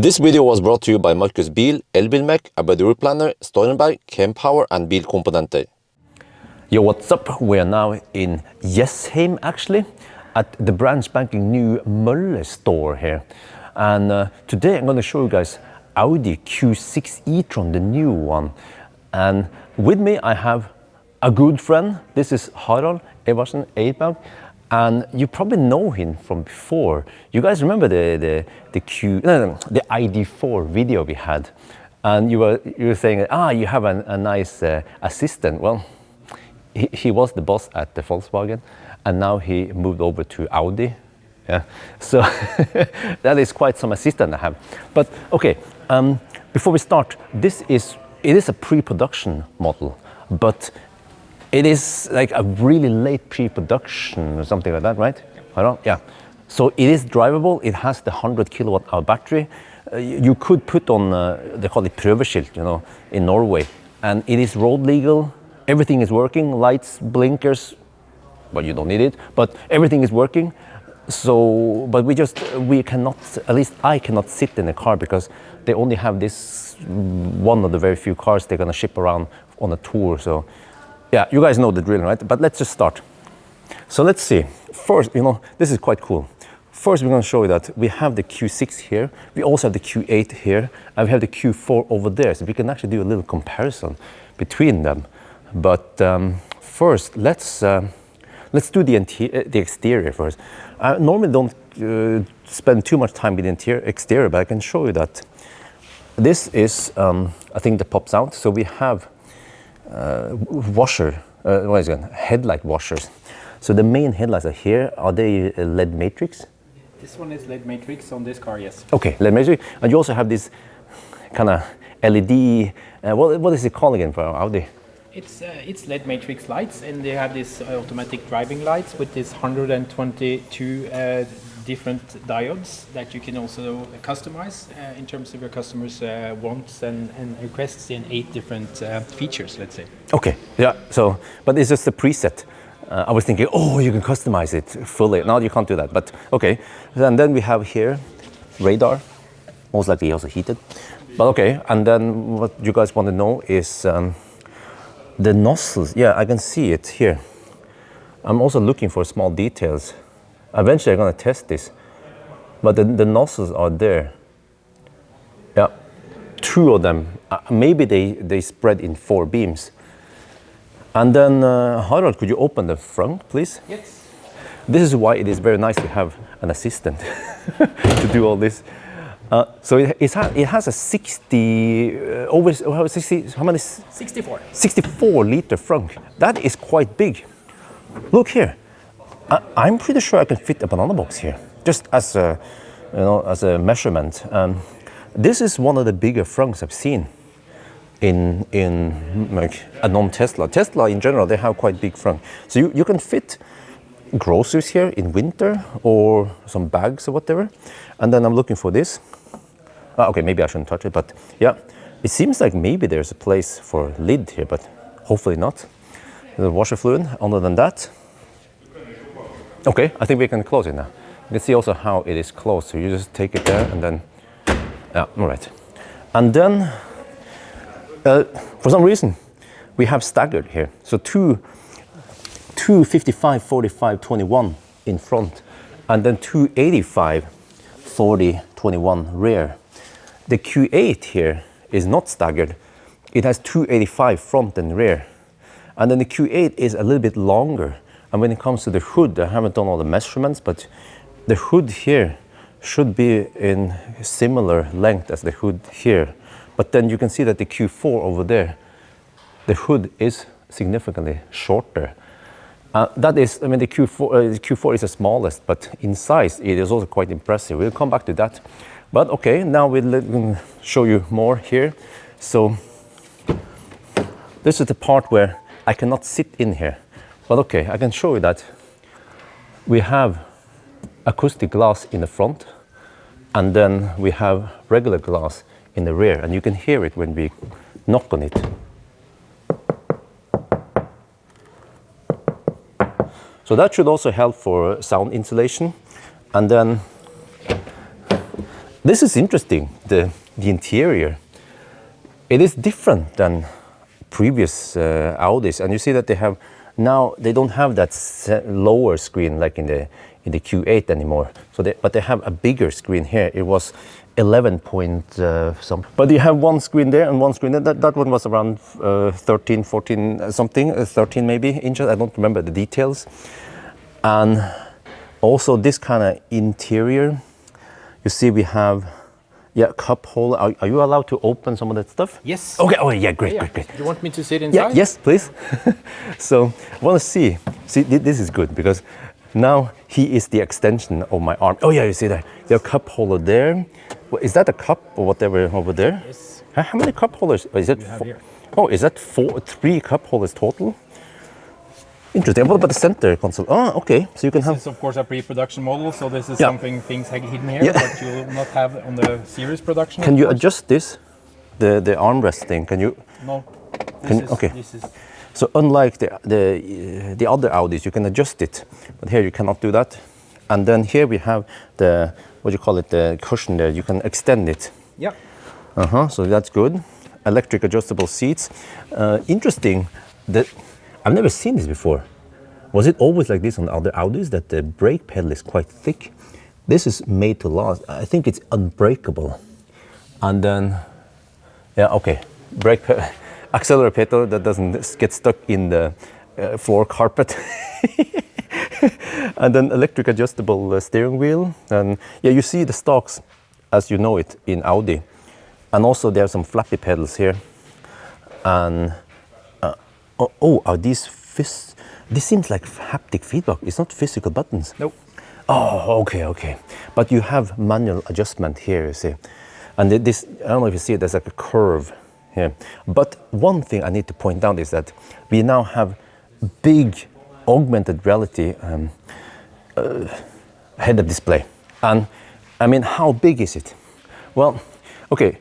This video was brought to you by Markus Bil, Elbilmek, Audi Planner, Stormberg, Kempower and Bilkomponenter. Yo, what's up? We are now in Jessheim, actually, at the brand spanking new Møller store here. And today I'm going to show you guys Audi Q6 e-tron, the new one. And with me I have a good friend. This is Harald, Edvardsen-Eibak. And you probably know him from before. You guys remember the ID4 video we had, and you were saying, you have a nice assistant. Well, he was the boss at the Volkswagen, and now he moved over to Audi. Yeah, so that is quite some assistant I have. But okay, before we start, it is a pre-production model, but it is like a really late pre-production or something like that, right? Yeah. So it is drivable. It has the 100 kilowatt-hour battery. You could put on, they call it prøveskilt, in Norway. And it is road legal. Everything is working. Lights, blinkers. Well, you don't need it, but everything is working. So, but we cannot, at least I cannot sit in a car because they only have this one of the very few cars they're going to ship around on a tour. So, yeah, you guys know the drill, right? But let's just start. So let's see. First, this is quite cool. First, we're going to show you that we have the Q6 here. We also have the Q8 here, and we have the Q4 over there. So we can actually do a little comparison between them. But first, let's do the exterior first. I normally don't spend too much time with the exterior, but I can show you that this is a thing that pops out. So we have headlight washers. So the main headlights are here. Are they LED matrix? This one is LED matrix on this car, yes. Okay, LED matrix. And you also have this kind of LED, what is it called again for Audi? It's LED matrix lights, and they have these automatic driving lights with this 122 different diodes that you can also customize in terms of your customers' wants and requests in 8 different features, let's say. Okay, yeah, so, but it's just a preset. I was thinking, you can customize it fully. No, you can't do that, but okay. And then we have here radar, most likely also heated. But okay, and then what you guys want to know is the nozzles. Yeah, I can see it here. I'm also looking for small details. Eventually I'm going to test this, but the nozzles are there. Yeah, 2 of them. Maybe they spread in 4 beams. And then, Harald, could you open the front, please? Yes. This is why it is very nice to have an assistant to do all this. So it has a 64 liter frunk. That is quite big. Look here. I'm pretty sure I can fit a banana box here, just as a measurement. This is one of the bigger frunks I've seen in like a non-Tesla. Tesla in general, they have quite big frunk. So you can fit groceries here in winter or some bags or whatever. And then I'm looking for this. Okay, maybe I shouldn't touch it, but yeah, it seems like maybe there's a place for lid here, but hopefully not. The washer fluid. Other than that, okay, I think we can close it now. You can see also how it is closed. So you just take it there and then, yeah, all right. And then, for some reason, we have staggered here. So two 55, 45, 21 in front, and then 285, 40, 21 rear. The Q8 here is not staggered. It has 285 front and rear. And then the Q8 is a little bit longer. And when it comes to the hood, I haven't done all the measurements, but the hood here should be in similar length as the hood here. But then you can see that the Q4 over there, the hood is significantly shorter. That is, I mean, the Q4 is the smallest, but in size, it is also quite impressive. We'll come back to that. But okay, now we'll show you more here. So this is the part where I cannot sit in here. But okay, I can show you that we have acoustic glass in the front, and then we have regular glass in the rear, and you can hear it when we knock on it. So that should also help for sound insulation. And then This is interesting, the interior. It is different than previous Audis, and you see that they don't have that lower screen like in the Q8 anymore. So but they have a bigger screen here. It was 11 point some, but you have one screen there and one screen there. That one was around 13, 14 something, 13 maybe inches. I don't remember the details. And also this kind of interior. You see we have, cup holder. Are you allowed to open some of that stuff? Yes. Okay, oh yeah, great. Do you want me to sit inside? Yes, please. So I want to see, this is good because now he is the extension of my arm. Oh yeah, you see that. There's a cup holder there. Is that a cup or whatever over there? Yes. How many cup holders? Is it oh, is that 3 cup holders total? Interesting. What about the center console? Oh, okay. So you can have. This is of course a pre-production model, so this is something things hidden here that you will not have on the series production. Can you adjust this, the armrest thing? Can you? No. This is. So unlike the other Audis, you can adjust it, but here you cannot do that. And then here we have the the cushion there. You can extend it. Yeah. So that's good. Electric adjustable seats. Interesting that I've never seen this before. Was it always like this on other Audis that the brake pedal is quite thick? This is made to last. I think it's unbreakable. And then, brake pedal, accelerator pedal that doesn't get stuck in the floor carpet. And then electric adjustable steering wheel. And you see the stocks as you know it in Audi. And also there are some flappy pedals here. And are these this seems like haptic feedback. It's not physical buttons. Nope. Oh, okay. But you have manual adjustment here, you see. And this, I don't know if you see it, there's like a curve here. But one thing I need to point out is that we now have big augmented reality head-up display. And I mean, how big is it? Well, okay,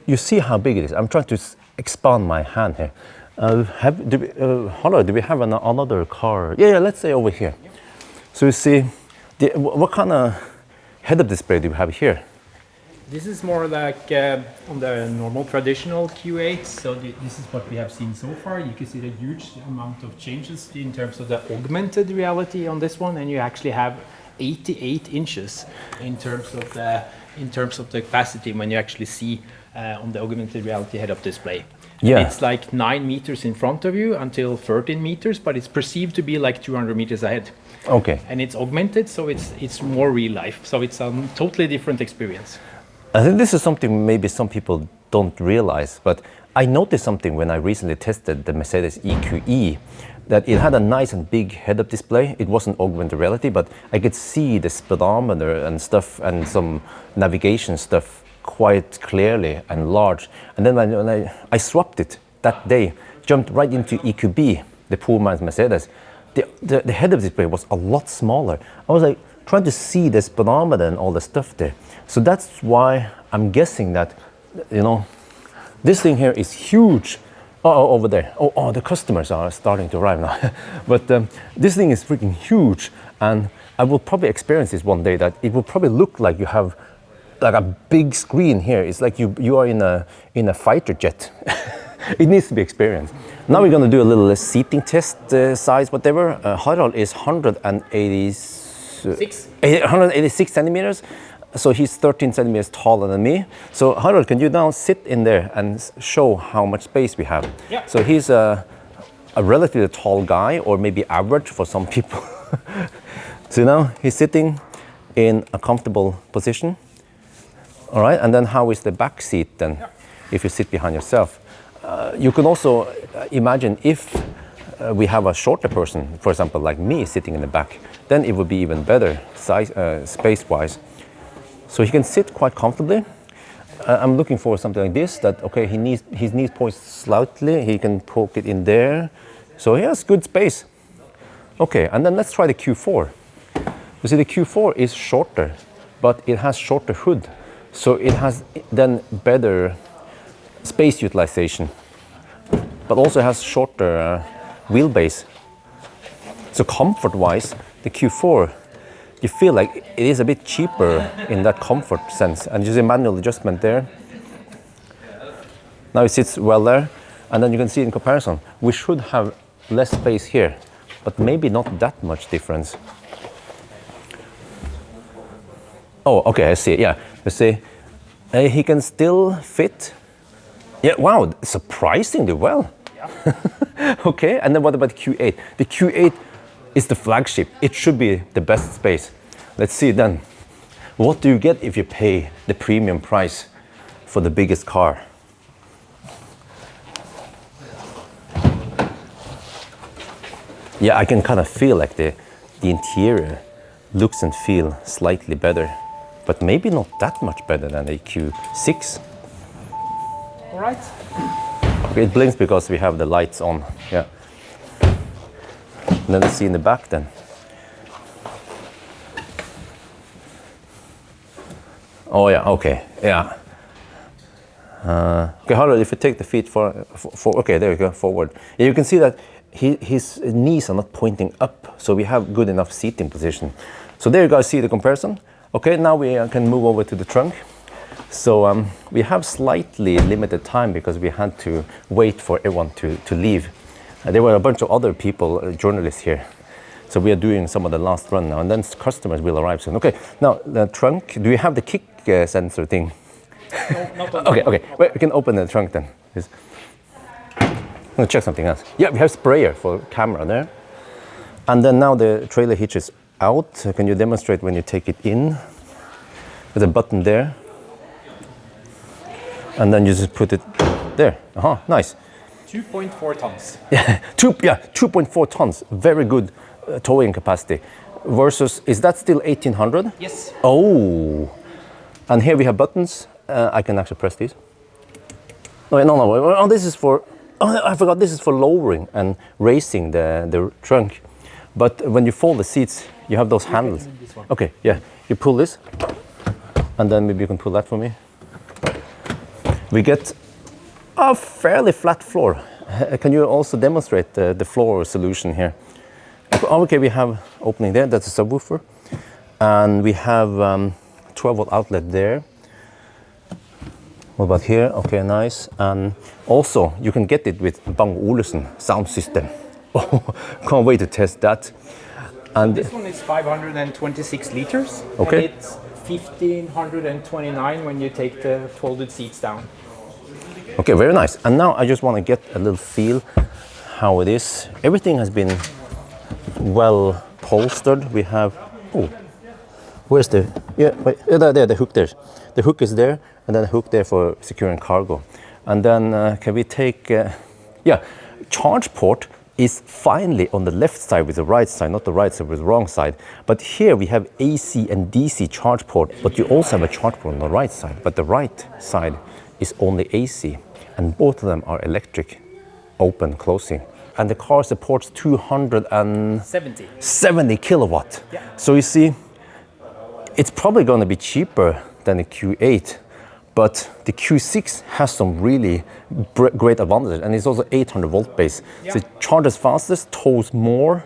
you see how big it is. I'm trying to expand my hand here. Do we have another car? Yeah, let's say over here. So you see, what kind of head-up display do we have here? This is more like on the normal traditional Q8. So this is what we have seen so far. You can see the huge amount of changes in terms of the augmented reality on this one, and you actually have 88 inches in terms of the capacity when you actually see on the augmented reality head-up display. Yeah. It's like 9 meters in front of you until 13 meters, but it's perceived to be like 200 meters ahead. Okay. And it's augmented, so it's more real life. So it's a totally different experience. I think this is something maybe some people don't realize, but I noticed something when I recently tested the Mercedes EQE, that it had a nice and big head-up display. It wasn't augmented reality, but I could see the speedometer and stuff and some navigation stuff quite clearly and large. And then when I swapped it that day, jumped right into EQB, the poor man's Mercedes, the head-up display was a lot smaller. I was like trying to see the speedometer and all the stuff there. So that's why I'm guessing that, this thing here is huge. Oh, over there. Oh, the customers are starting to arrive now. But this thing is freaking huge, and I will probably experience this one day, that it will probably look like you have like a big screen here. It's like you are in a fighter jet. It needs to be experienced. Now we're going to do a little seating test, size, whatever. Harald is 186 centimeters. So he's 13 centimeters taller than me. So Harald, can you now sit in there and show how much space we have? Yeah. So he's a relatively tall guy, or maybe average for some people. So now he's sitting in a comfortable position. All right, and then how is the back seat then, if you sit behind yourself? You can also imagine if we have a shorter person, for example, like me sitting in the back, then it would be even better size, space-wise. So he can sit quite comfortably. I'm looking for something like this, that, okay, his knees point slightly, he can poke it in there. So he has good space. Okay, and then let's try the Q4. You see, the Q4 is shorter, but it has shorter hood. So it has then better space utilization, but also has shorter wheelbase. So comfort-wise, the Q4 you feel like it is a bit cheaper in that comfort sense. And you see manual adjustment there. Now it sits well there. And then you can see in comparison, we should have less space here, but maybe not that much difference. Oh, okay, I see, yeah. You see, he can still fit. Yeah, wow, surprisingly well. Yeah. Okay, and then what about Q8? The Q8 is the flagship. It should be the best space. Let's see then. What do you get if you pay the premium price for the biggest car? Yeah, I can kind of feel like the interior looks and feels slightly better, but maybe not that much better than the Q6. All right. Okay, it blinks because we have the lights on. Yeah. And then let's see in the back then. Oh yeah, okay, yeah. Okay, Harald, if you take the feet for okay, there you go, forward. Yeah, you can see that his knees are not pointing up, so we have good enough seating position. So there you guys see the comparison. Okay, now we can move over to the trunk. So we have slightly limited time because we had to wait for everyone to leave. There were a bunch of other people, journalists here. So we are doing some of the last run now, and then customers will arrive soon. Okay, now the trunk, do you have the kick sensor thing? No, not on Okay, okay, wait, we can open the trunk then. Yes. I'm gonna check something else. Yeah, we have sprayer for camera there. And then now the trailer hitch is out. Can you demonstrate when you take it in? There's a button there. And then you just put it there. Nice. 2.4 tons. Yeah, 2.4 tons. Very good towing capacity. Versus, is that still 1800? Yes. Oh. And here we have buttons. I can actually press these. No, oh, this is for, oh, I forgot, this is for lowering and raising the trunk. But when you fold the seats, you have those handles. Okay, yeah, you pull this, and then maybe you can pull that for me. We get a fairly flat floor. Can you also demonstrate the floor solution here? Okay, we have opening there, that's a subwoofer. And we have 12-volt outlet there. What about here? Okay, nice. And also, you can get it with Bang & Olufsen sound system. Oh, can't wait to test that. And this one is 526 liters. Okay. And it's 1529 when you take the folded seats down. okay, very nice. And now I just want to get a little feel how it is. Everything has been well polstered. We have, oh, where's the, yeah, wait, there, the hook there. The hook is there, and then a hook there for securing cargo. And then can we take, yeah, charge port is finally on the left side with the right side, not the right side with the wrong side. But here we have AC and DC charge port, but you also have a charge port on the right side, but the right side is only AC, and both of them are electric, open, closing. And the car supports 270 kilowatt. Yeah. So you see, it's probably going to be cheaper than the Q8, but the Q6 has some really great advantages, and it's also 800 volt base. Yeah. So it charges fastest, tows more,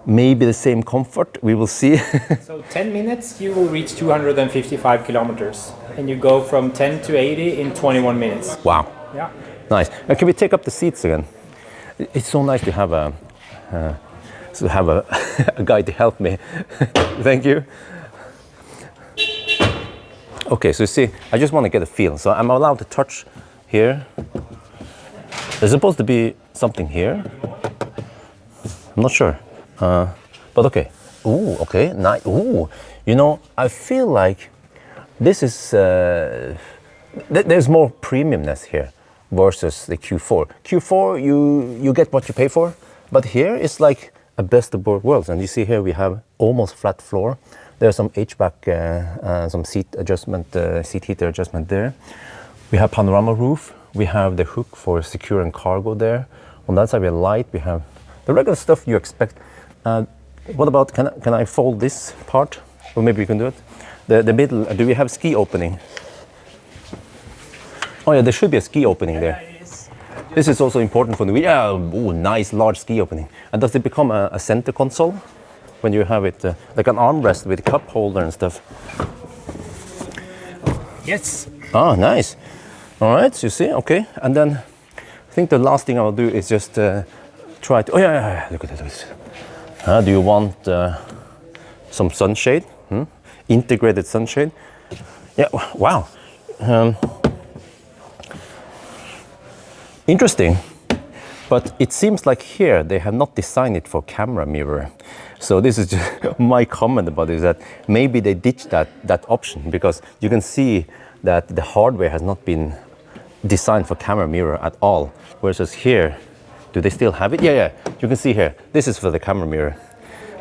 maybe the same comfort, we will see. So 10 minutes, you will reach 255 kilometers. And you go from 10 to 80 in 21 minutes. Wow, Yeah. nice. And can we take up the seats again? It's so nice to have a a guy to help me. Thank you. Okay, so you see, I just want to get a feel. So I'm allowed to touch here. There's supposed to be something here. I'm not sure, but okay. Ooh, okay, nice. Ooh, you know, I feel like this is there's more premiumness here versus the Q4. Q4, you get what you pay for, but here it's like a best of both worlds. And you see here we have almost flat floor. There's some HVAC, some seat adjustment, seat heater adjustment there. We have panorama roof. We have the hook for securing cargo there. On that side we have light. We have the regular stuff you expect. What about, can I fold this part? Or maybe you can do it. The middle, do we have ski opening? Oh yeah, there should be a ski opening there. This is also important for the, yeah, oh, nice large ski opening. And does it become a center console? when you have it like an armrest with a cup holder and stuff. Yes. Oh, nice. All right, so you see, okay. And then I think the last thing I'll do is just try to, oh yeah, look at this. Do you want some sunshade? Integrated sunshade? Yeah, wow. Interesting. But it seems like here they have not designed it for camera mirror. So this is just my comment about it, is that maybe they ditched that option, because you can see that the hardware has not been designed for camera mirror at all. Versus here, do they still have it? Yeah, you can see here, this is for the camera mirror.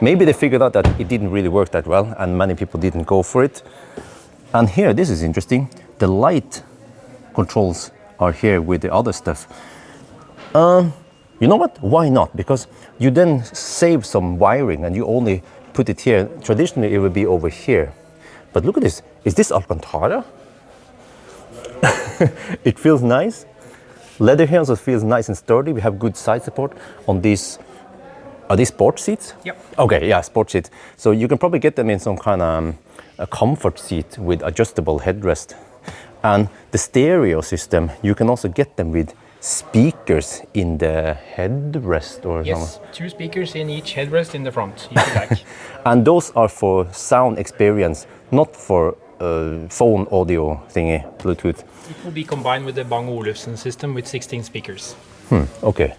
Maybe they figured out that it didn't really work that well and many people didn't go for it. And here, this is interesting. The light controls are here with the other stuff. You know what? Why not? Because you then save some wiring and you only put it here. Traditionally, it would be over here. But look at this. Is this Alcantara? It feels nice. Leather here also feels nice and sturdy. We have good side support on these. Are these sport seats? Yep. Okay, yeah, sport seats. So you can probably get them in some kind of a comfort seat with adjustable headrest. And the stereo system, you can also get them with speakers in the headrest or Yes, something. 2 speakers in each headrest in the front, if you like. And those are for sound experience, not for phone audio thingy, Bluetooth. It will be combined with the Bang & Olufsen system with 16 speakers. Okay.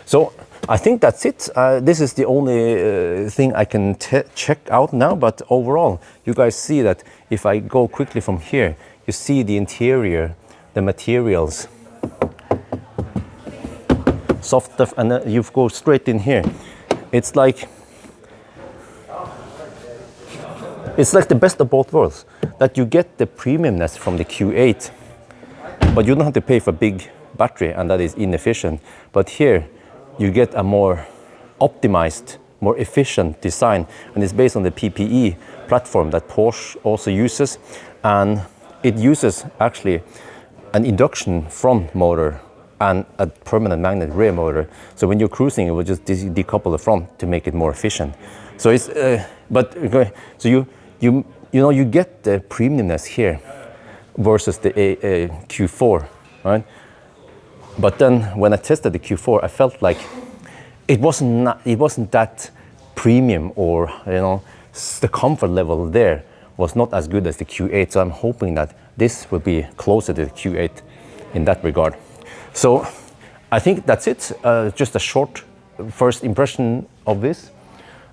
So I think that's it. This is the only thing I can check out now, but overall, you guys see that if I go quickly from here, you see the interior, the materials, soft stuff, and then you go straight in here. It's like the best of both worlds, that you get the premiumness from the Q8, but you don't have to pay for big battery, and that is inefficient. But here, you get a more optimized, more efficient design, and it's based on the PPE platform that Porsche also uses, and it uses actually an induction front motor and a permanent magnet rear motor. So when you're cruising, it will just decouple the front to make it more efficient. So it's, so you get the premiumness here versus the Q4, right? But then when I tested the Q4, I felt like it wasn't that premium, or the comfort level there was not as good as the Q8. So I'm hoping that this will be closer to the Q8 in that regard. So I think that's it. Just a short first impression of this,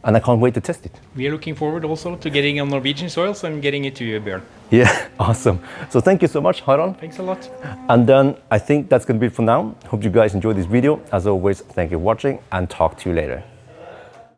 and I can't wait to test it. We are looking forward also to getting on Norwegian soils and getting it to you, Bjørn. Yeah, awesome. So thank you so much, Harald. Thanks a lot. And then I think that's going to be it for now. Hope you guys enjoyed this video. As always, thank you for watching, and talk to you later.